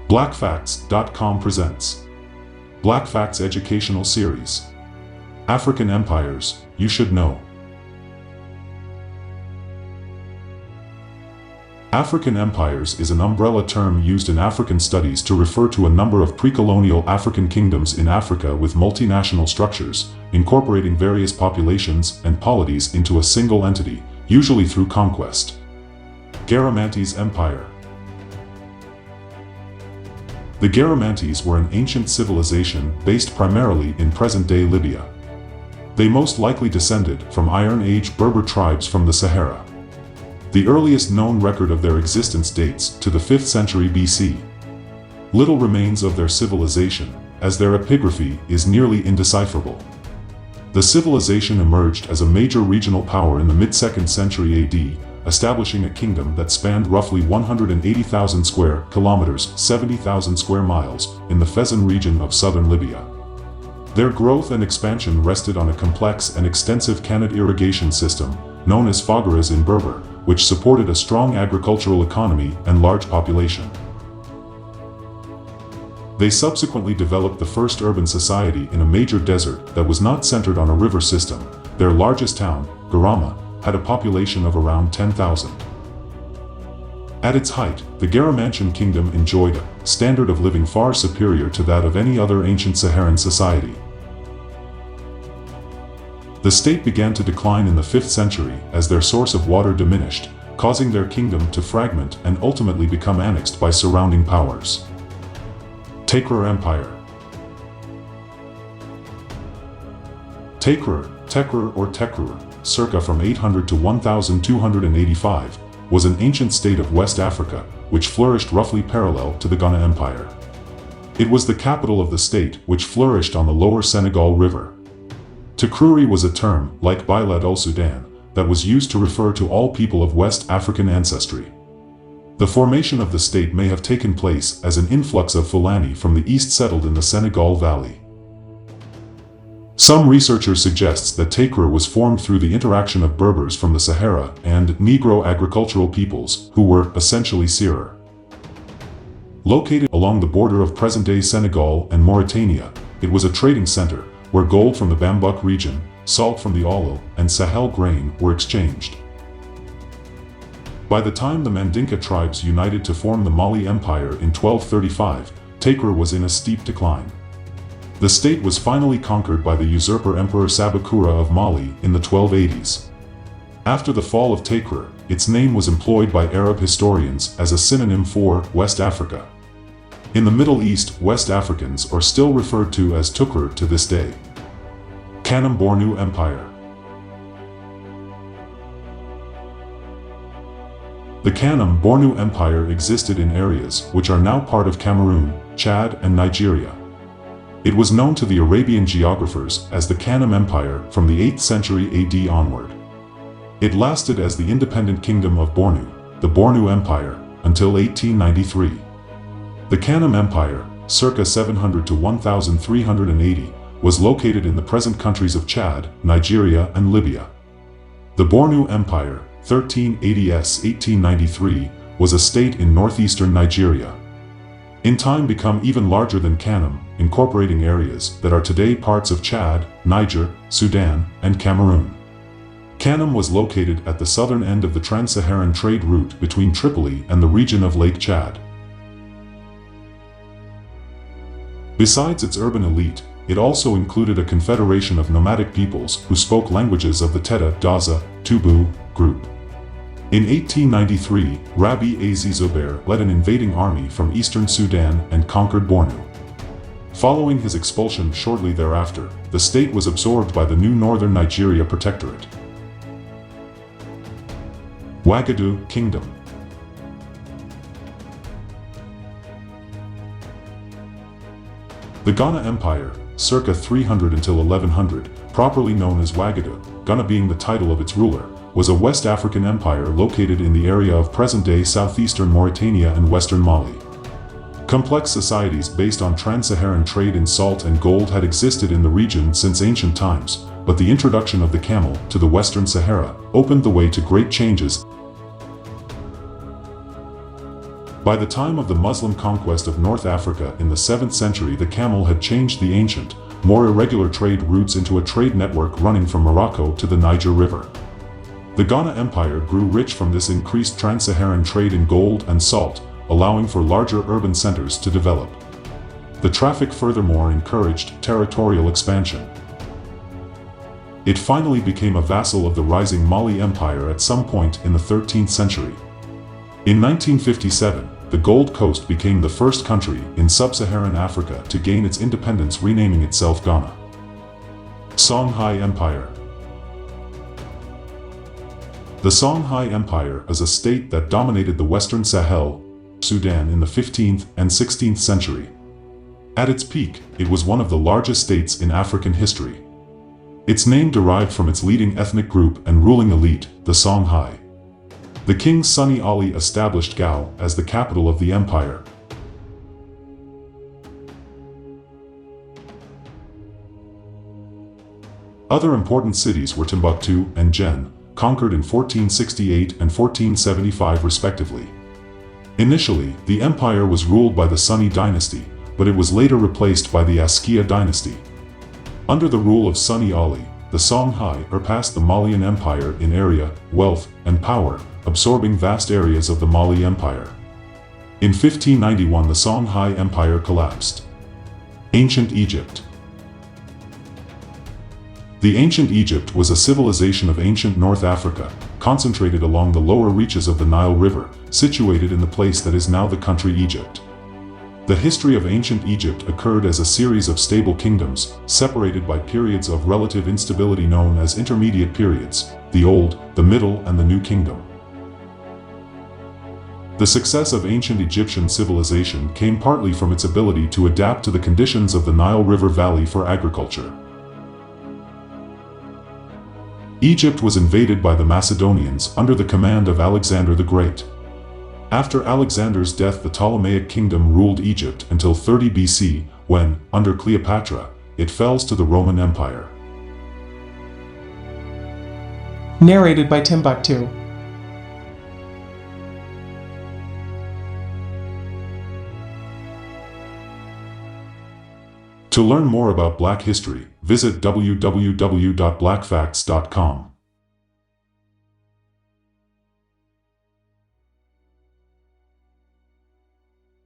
BlackFacts.com presents BlackFacts Educational Series. African Empires, You Should Know. African empires is an umbrella term used in African studies to refer to a number of pre-colonial African kingdoms in Africa with multinational structures, incorporating various populations and polities into a single entity, usually through conquest. GARAMANTES Empire. The GARAMANTES were an ancient civilization based primarily in present-day Libya. They most likely descended from Iron Age Berber tribes from the Sahara. The earliest known record of their existence dates to the 5th century BC. Little remains of their civilization, as their epigraphy is nearly indecipherable. The civilization emerged as a major regional power in the mid-2nd century AD, establishing a kingdom that spanned roughly 180,000 square kilometers, 70,000 square miles, in the Fezzan region of southern Libya. Their growth and expansion rested on a complex and extensive canal irrigation system, known as fogaras in Berber, which supported a strong agricultural economy and large population. They subsequently developed the first urban society in a major desert that was not centered on a river system. Their largest town, Garama, had a population of around 10,000. At its height, the Garamantian kingdom enjoyed a standard of living far superior to that of any other ancient Saharan society. The state began to decline in the 5th century as their source of water diminished, causing their kingdom to fragment and ultimately become annexed by surrounding powers. TAKRUR Empire. TAKRUR or TAKRUR, circa from 800 to 1285, was an ancient state of West Africa, which flourished roughly parallel to the Ghana Empire. It was the capital of the state, which flourished on the lower Senegal River. TAKRUR was a term, like Bilad al-Sudan, that was used to refer to all people of West African ancestry. The formation of the state may have taken place as an influx of Fulani from the east settled in the Senegal Valley. Some researchers suggest that TAKRUR was formed through the interaction of Berbers from the Sahara and Negro agricultural peoples, who were essentially Serer. Located along the border of present-day Senegal and Mauritania, it was a trading center, where gold from the Bambuk region, salt from the Olo, and Sahel grain were exchanged. By the time the Mandinka tribes united to form the Mali Empire in 1235, TAKRUR was in a steep decline. The state was finally conquered by the usurper Emperor Sabakura of Mali in the 1280s. After the fall of TAKRUR, its name was employed by Arab historians as a synonym for West Africa. In the Middle East, West Africans are still referred to as TAKRUR to this day. KANEM BORNU Empire. The KANEM BORNU Empire existed in areas which are now part of Cameroon, Chad, and Nigeria. It was known to the Arabian geographers as the KANEM Empire from the 8th century AD onward. It lasted as the independent kingdom of Bornu, the Bornu Empire, until 1893. The KANEM Empire, circa 700 to 1380, was located in the present countries of Chad, Nigeria, and Libya. The Bornu Empire, 1380s-1893, was a state in northeastern Nigeria. In time become even larger than KANEM, incorporating areas that are today parts of Chad, Niger, Sudan, and Cameroon. KANEM was located at the southern end of the trans-Saharan trade route between Tripoli and the region of Lake Chad. Besides its urban elite, it also included a confederation of nomadic peoples who spoke languages of the Teta, Daza, Tubu group. In 1893, Rabbi Az Zubair led an invading army from eastern Sudan and conquered Bornu. Following his expulsion shortly thereafter, the state was absorbed by the new northern Nigeria Protectorate. WACADOU Kingdom. The Ghana Empire, circa 300 until 1100, properly known as WACADOU, Ghana being the title of its ruler, was a West African empire located in the area of present-day southeastern Mauritania and western Mali. Complex societies based on trans-Saharan trade in salt and gold had existed in the region since ancient times, but the introduction of the camel to the Western Sahara opened the way to great changes. By the time of the Muslim conquest of North Africa in the 7th century, the camel had changed the ancient, more irregular trade routes into a trade network running from Morocco to the Niger River. The Ghana Empire grew rich from this increased trans-Saharan trade in gold and salt, allowing for larger urban centers to develop. The traffic furthermore encouraged territorial expansion. It finally became a vassal of the rising Mali Empire at some point in the 13th century. In 1957, the Gold Coast became the first country in sub-Saharan Africa to gain its independence, renaming itself Ghana. Songhai Empire. The Songhai Empire is a state that dominated the Western Sahel, Sudan in the 15th and 16th century. At its peak, it was one of the largest states in African history. Its name derived from its leading ethnic group and ruling elite, the Songhai. The king Sani Ali established Gao as the capital of the empire. Other important cities were Timbuktu and Jen, conquered in 1468 and 1475 respectively. Initially, the empire was ruled by the Sunni dynasty, but it was later replaced by the Askiya dynasty. Under the rule of Sani Ali, the Songhai surpassed the Malian Empire in area, wealth, and power, absorbing vast areas of the Mali Empire. In 1591, the Songhai Empire collapsed. Ancient Egypt. The ancient Egypt was a civilization of ancient North Africa, concentrated along the lower reaches of the Nile River, situated in the place that is now the country Egypt. The history of ancient Egypt occurred as a series of stable kingdoms, separated by periods of relative instability known as intermediate periods, the Old, the Middle, and the New Kingdom. The success of ancient Egyptian civilization came partly from its ability to adapt to the conditions of the Nile River Valley for agriculture. Egypt was invaded by the Macedonians under the command of Alexander the Great. After Alexander's death, the Ptolemaic kingdom ruled Egypt until 30 BC, when, under Cleopatra, it fell to the Roman Empire. Narrated by Timbuktu. To learn more about Black history, visit www.blackfacts.com.